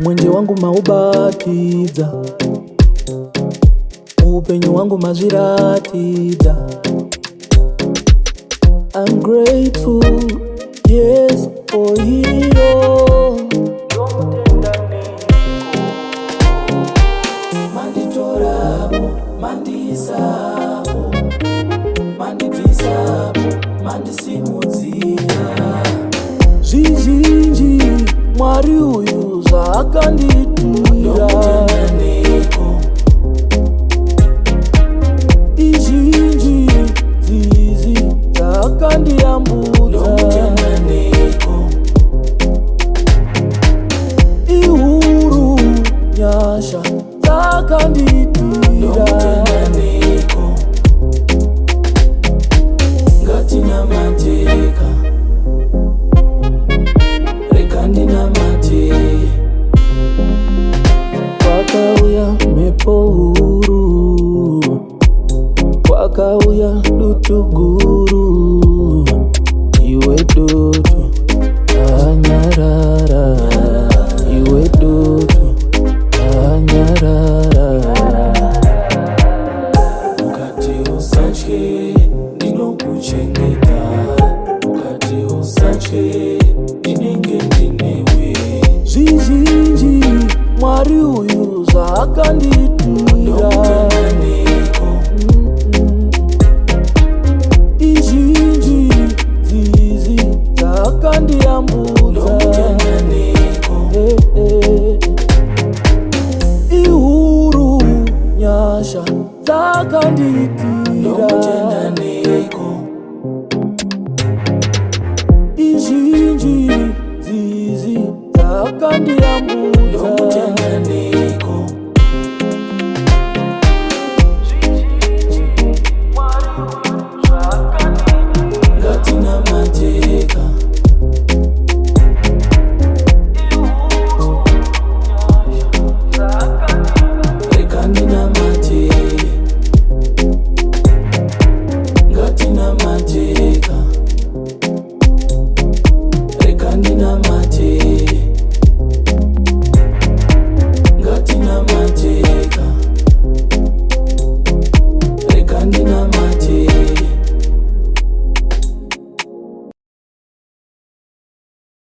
Mwenje wangu maubatiza, upenyu wangu mazviratiza. I'm grateful, yes, for hero. Manditorabo, mandisapo, mandibvisapo, mandisimudzira. Zvizhinji Mwari uyu zvaakanditira. Izhinji dzizi dzakandiyambudza. Ihuru nyasha dzakanditira. Ngatinamateka, rekandinamate. Kwakauya mhepo huru, kwakauya dutu guru. Iwe dutu anyarara, iwe dutu anyarara. Mukati usatye, ndinokuchengeta.